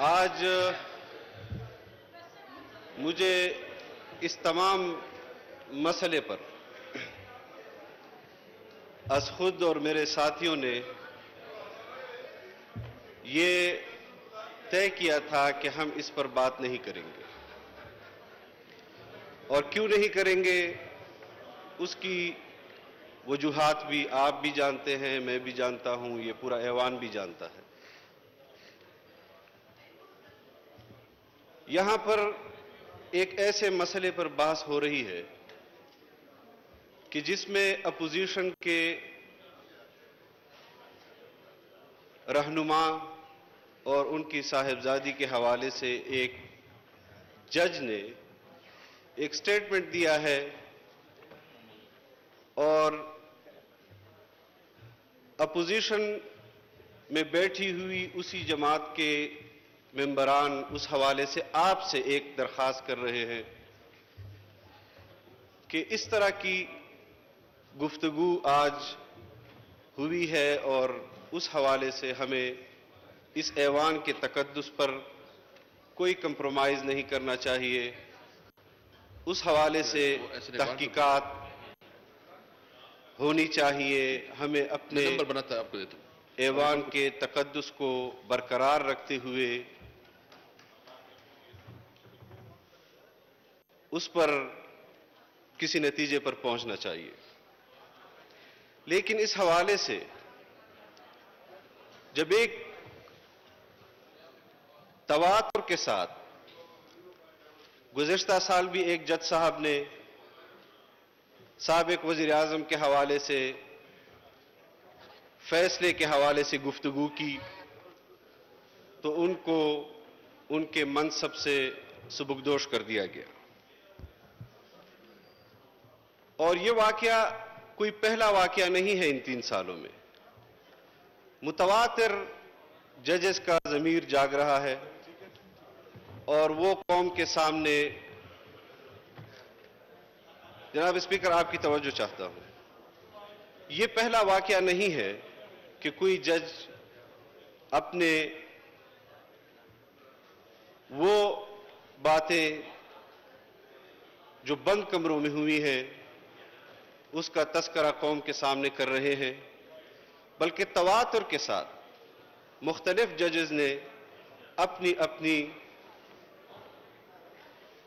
آج مجھے اس تمام مسئلے پر از خود اور میرے ساتھیوں نے یہ طے کیا تھا کہ ہم اس پر بات نہیں کریں گے، اور کیوں نہیں کریں گے اس کی وجوہات بھی آپ بھی جانتے ہیں، میں بھی جانتا ہوں، یہ پورا ایوان بھی جانتا ہے۔ یہاں پر ایک ایسے مسئلے پر بحث ہو رہی ہے کہ جس میں اپوزیشن کے رہنما اور ان کی صاحبزادی کے حوالے سے ایک جج نے ایک سٹیٹمنٹ دیا ہے، اور اپوزیشن میں بیٹھی ہوئی اسی جماعت کے ممبران اس حوالے سے آپ سے ایک درخواست کر رہے ہیں کہ اس طرح کی گفتگو آج ہوئی ہے اور اس حوالے سے ہمیں اس ایوان کے تقدس پر کوئی کمپرومائز نہیں کرنا چاہیے، اس حوالے سے تحقیقات ہونی چاہیے، ہمیں اپنے ایوان کے تقدس کو برقرار رکھتے ہوئے اس پر کسی نتیجے پر پہنچنا چاہیے۔ لیکن اس حوالے سے جب ایک تواتر کے ساتھ گزشتہ سال بھی ایک جج صاحب نے سابق وزیر اعظم کے حوالے سے فیصلے کے حوالے سے گفتگو کی تو ان کو ان کے منصب سے سبکدوش کر دیا گیا، اور یہ واقعہ کوئی پہلا واقعہ نہیں ہے۔ ان 3 سالوں میں متواتر ججز کا ضمیر جاگ رہا ہے، اور وہ قوم کے سامنے جناب اسپیکر آپ کی توجہ چاہتا ہوں، یہ پہلا واقعہ نہیں ہے کہ کوئی جج اپنے وہ باتیں جو بند کمروں میں ہوئی ہیں اس کا تذکرہ قوم کے سامنے کر رہے ہیں، بلکہ تواتر کے ساتھ مختلف ججز نے اپنی اپنی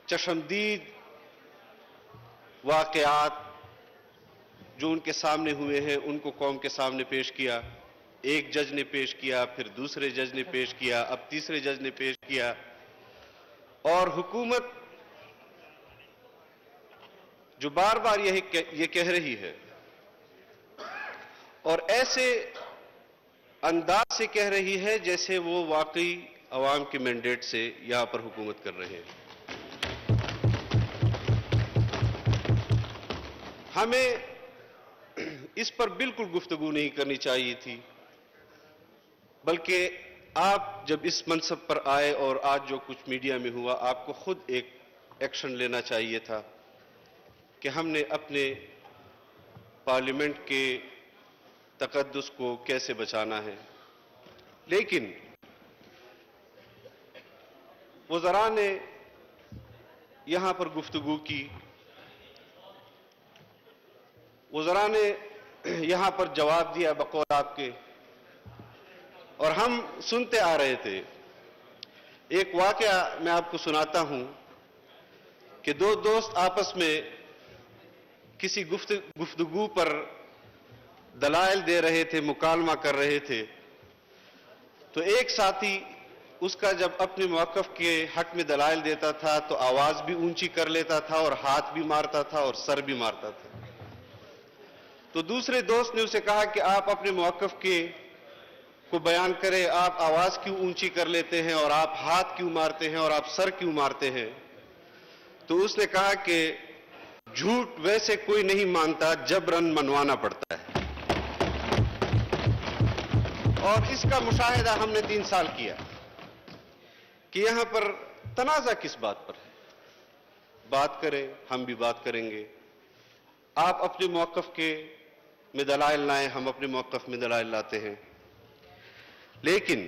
چشمدید واقعات جو ان کے سامنے ہوئے ہیں ان کو قوم کے سامنے پیش کیا۔ ایک جج نے پیش کیا، پھر دوسرے جج نے پیش کیا، اب تیسرے جج نے پیش کیا، اور حکومت جو بار بار یہ کہہ رہی ہے اور ایسے انداز سے کہہ رہی ہے جیسے وہ واقعی عوام کے مینڈیٹ سے یہاں پر حکومت کر رہے ہیں۔ ہمیں اس پر بالکل گفتگو نہیں کرنی چاہیے تھی، بلکہ آپ جب اس منصب پر آئے اور آج جو کچھ میڈیا میں ہوا، آپ کو خود ایک ایکشن لینا چاہیے تھا کہ ہم نے اپنے پارلیمنٹ کے تقدس کو کیسے بچانا ہے۔ لیکن وزراء نے یہاں پر گفتگو کی، وزراء نے یہاں پر جواب دیا بقول آپ کے، اور ہم سنتے آ رہے تھے۔ ایک واقعہ میں آپ کو سناتا ہوں کہ 2 دوست آپس میں کسی گفتگو پر دلائل دے رہے تھے، مکالمہ کر رہے تھے، تو ایک ساتھی اس کا جب اپنے موقف کے حق میں دلائل دیتا تھا تو آواز بھی اونچی کر لیتا تھا اور ہاتھ بھی مارتا تھا اور سر بھی مارتا تھا۔ تو دوسرے دوست نے اسے کہا کہ آپ اپنے موقف کو بیان کریں، آپ آواز کیوں اونچی کر لیتے ہیں اور آپ ہاتھ کیوں مارتے ہیں اور آپ سر کیوں مارتے ہیں؟ تو اس نے کہا کہ جھوٹ ویسے کوئی نہیں مانتا، جبرن منوانا پڑتا ہے۔ اور اس کا مشاہدہ ہم نے 3 سال کیا کہ یہاں پر تنازع کس بات پر ہے۔ بات کریں، ہم بھی بات کریں گے، آپ اپنے موقف میں دلائل لائیں، ہم اپنے موقف میں دلائل لاتے ہیں، لیکن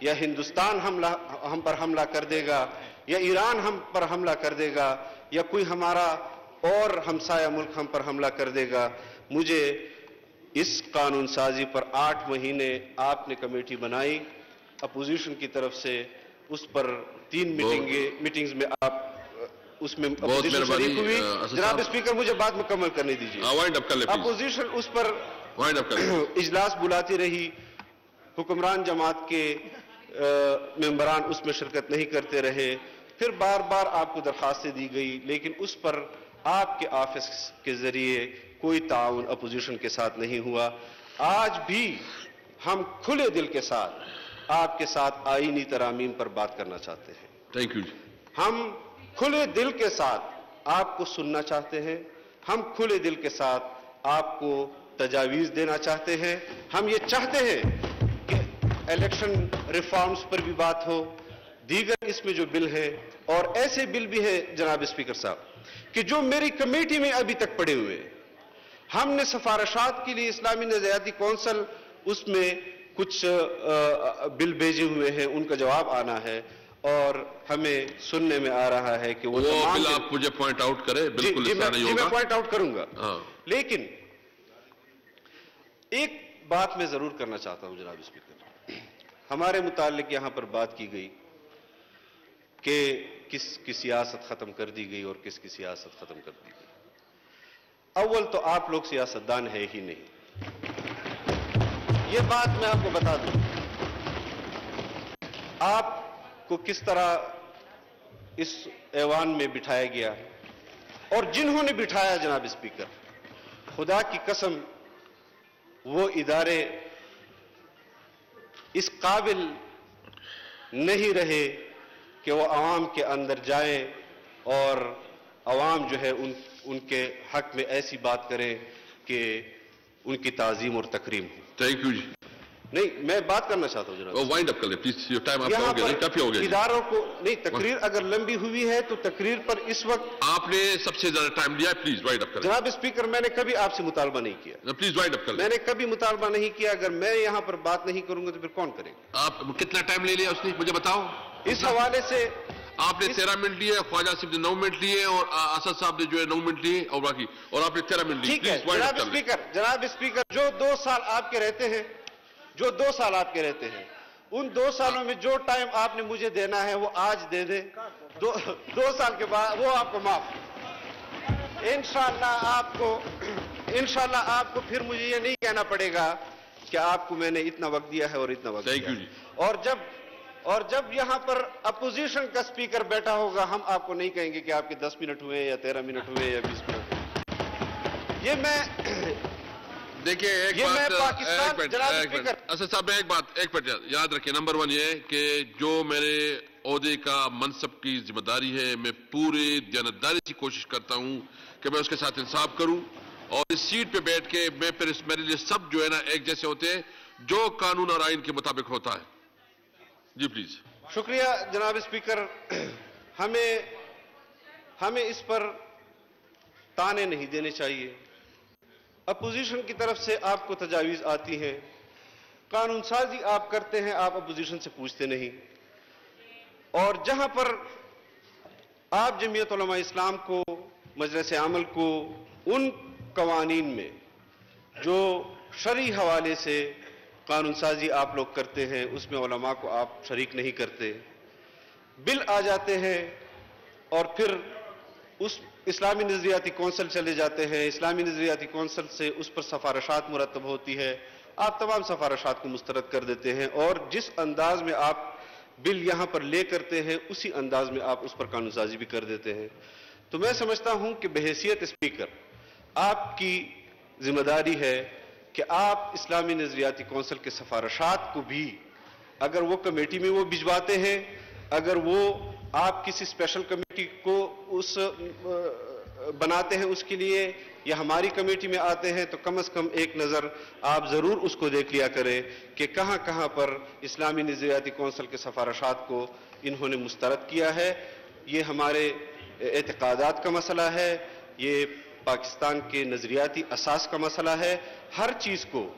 یا ہندوستان ہم پر حملہ کر دے گا یا ایران ہم پر حملہ کر دے گا یا کوئی ہمارا اور ہمسایہ ملک ہم پر حملہ کر دے گا. مجھے اس قانون سازی پر 8 مہینے آپ نے کمیٹی بنائی اپوزیشن کی طرف سے, اس پر 3 میٹنگز میں آپ اس میں اپوزیشن شریک ہوئی. جناب اسپیکر مجھے بات مکمل کرنے دیجیے. اپوزیشن اس پر اجلاس بلاتی رہی, حکمران جماعت کے ممبران اس میں شرکت نہیں کرتے رہے, پھر بار بار آپ کو درخواستیں دی گئی لیکن اس پر آپ کے آفس کے ذریعے کوئی تعاون اپوزیشن کے ساتھ نہیں ہوا. آج بھی ہم کھلے دل کے ساتھ آپ کے ساتھ آئینی ترامیم پر بات کرنا چاہتے ہیں. Thank you. ہم کھلے دل کے ساتھ آپ کو سننا چاہتے ہیں, ہم کھلے دل کے ساتھ آپ کو تجاویز دینا چاہتے ہیں. ہم یہ چاہتے ہیں کہ الیکشن ریفارمز پر بھی بات ہو, دیگر اس میں جو بل ہے اور ایسے بل بھی ہے جناب اسپیکر صاحب کہ جو میری کمیٹی میں ابھی تک پڑے ہوئے. ہم نے سفارشات کے لیے اسلامی نظریاتی کونسل اس میں کچھ بل بھیجے ہوئے ہیں, ان کا جواب آنا ہے اور ہمیں سننے میں آ رہا ہے کہ وہ بل آپ مجھے پوائنٹ آؤٹ کریں. بالکل اس طرح نہیں ہوگا. میں پوائنٹ آؤٹ کروں گا. لیکن ایک بات میں ضرور کرنا چاہتا ہوں جناب اسپیکر, ہمارے متعلق یہاں پر بات کی گئی کہ کس کی سیاست ختم کر دی گئی اور کس کی سیاست ختم کر دی گئی. اول تو آپ لوگ سیاستدان ہے ہی نہیں, یہ بات میں آپ کو بتا دوں. آپ کو کس طرح اس ایوان میں بٹھایا گیا اور جنہوں نے بٹھایا جناب اسپیکر, خدا کی قسم وہ ادارے اس قابل نہیں رہے کہ وہ عوام کے اندر جائیں اور عوام جو ہے ان کے حق میں ایسی بات کریں کہ ان کی تعظیم اور تکریم ہو. تھینک یو جی. نہیں, میں بات کرنا چاہتا ہوں جناب. وائنڈ اپ کر لیں پلیز, ٹائم آپ کا ہو گیا. کافی ہو گیا. اداروں کو نہیں, تقریر اگر لمبی ہوئی ہے تو تقریر پر اس وقت آپ نے سب سے زیادہ ٹائم لیا. پلیز وائنڈ اپ کریں. جناب اسپیکر میں نے کبھی آپ سے مطالبہ نہیں کیا. پلیز وائنڈ اپ کر لیں. میں نے کبھی مطالبہ نہیں کیا. اگر میں یہاں پر بات نہیں کروں گا تو پھر کون کرے گا؟ آپ کتنا ٹائم لے لیا اس نے مجھے بتاؤ. اس حوالے سے آپ نے 13 منٹ لیے, خواجہ صاحب نے 9 منٹ لیے اور اسد صاحب نے جو ہے 9 منٹ لیے اور باقی اور آپ نے 13 منٹ لیے. ٹھیک ہے جناب اسپیکر, جو 2 سال آپ کے رہتے ہیں, جو 2 سال آپ کے رہتے ہیں, ان 2 سالوں میں جو ٹائم آپ نے مجھے دینا ہے وہ آج دے دیں. 2 سال کے بعد وہ آپ کو معاف. انشاءاللہ آپ کو پھر مجھے یہ نہیں کہنا پڑے گا کہ آپ کو میں نے اتنا وقت دیا ہے اور اتنا وقت دیا. اور جب یہاں پر اپوزیشن کا سپیکر بیٹھا ہوگا, ہم آپ کو نہیں کہیں گے کہ آپ کے 10 منٹ ہوئے یا 13 منٹ ہوئے یا 20 منٹ ہوئے. یہ میں دیکھیں ایک بات اسد صاحب ایک بات یاد رکھیں. نمبر 1 یہ کہ جو میرے عہدے کا منصب کی ذمہ داری ہے, میں پورے دیانتداری سے کوشش کرتا ہوں کہ میں اس کے ساتھ انصاف کروں اور اس سیٹ پہ بیٹھ کے میں پھر میرے لیے سب جو ہے نا ایک جیسے ہوتے ہیں, جو قانون اور آئین کے مطابق ہوتا ہے. جی پلیز. شکریہ جناب اسپیکر. ہمیں اس پر تانے نہیں دینے چاہیے. اپوزیشن کی طرف سے آپ کو تجاویز آتی ہیں, قانون سازی آپ کرتے ہیں, آپ اپوزیشن سے پوچھتے نہیں. اور جہاں پر آپ جمعیت علماء اسلام کو, مجلس عمل کو, ان قوانین میں جو شرعی حوالے سے قانون سازی آپ لوگ کرتے ہیں اس میں علماء کو آپ شریک نہیں کرتے. بل آ جاتے ہیں اور پھر اس اسلامی نظریاتی کونسل چلے جاتے ہیں. اسلامی نظریاتی کونسل سے اس پر سفارشات مرتب ہوتی ہے, آپ تمام سفارشات کو مسترد کر دیتے ہیں اور جس انداز میں آپ بل یہاں پر لے کرتے ہیں اسی انداز میں آپ اس پر قانون سازی بھی کر دیتے ہیں. تو میں سمجھتا ہوں کہ بحیثیت اسپیکر آپ کی ذمہ داری ہے کہ آپ اسلامی نظریاتی کونسل کے سفارشات کو بھی اگر وہ کمیٹی میں وہ بھجواتے ہیں, اگر وہ آپ کسی اسپیشل کمیٹی کو اس بناتے ہیں اس کے لیے یا ہماری کمیٹی میں آتے ہیں, تو کم از کم ایک نظر آپ ضرور اس کو دیکھ لیا کریں کہ کہاں کہاں پر اسلامی نظریاتی کونسل کے سفارشات کو انہوں نے مسترد کیا ہے. یہ ہمارے اعتقادات کا مسئلہ ہے, یہ پاکستان کے نظریاتی اساس کا مسئلہ ہے. ہر چیز کو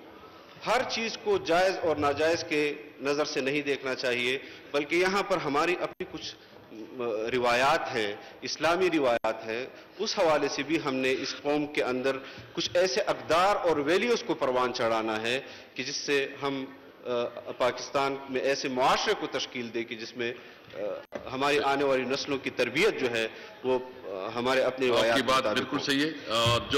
ہر چیز کو جائز اور ناجائز کے نظر سے نہیں دیکھنا چاہیے، بلکہ یہاں پر ہماری اپنی کچھ روایات ہیں، اسلامی روایات ہیں، اس حوالے سے بھی ہم نے اس قوم کے اندر کچھ ایسے اقدار اور ویلیوز کو پروان چڑھانا ہے کہ جس سے ہم پاکستان میں ایسے معاشرے کو تشکیل دے کہ جس میں ہماری آنے والی نسلوں کی تربیت جو ہے وہ ہمارے اپنے روایات کی بات بالکل صحیح ہے.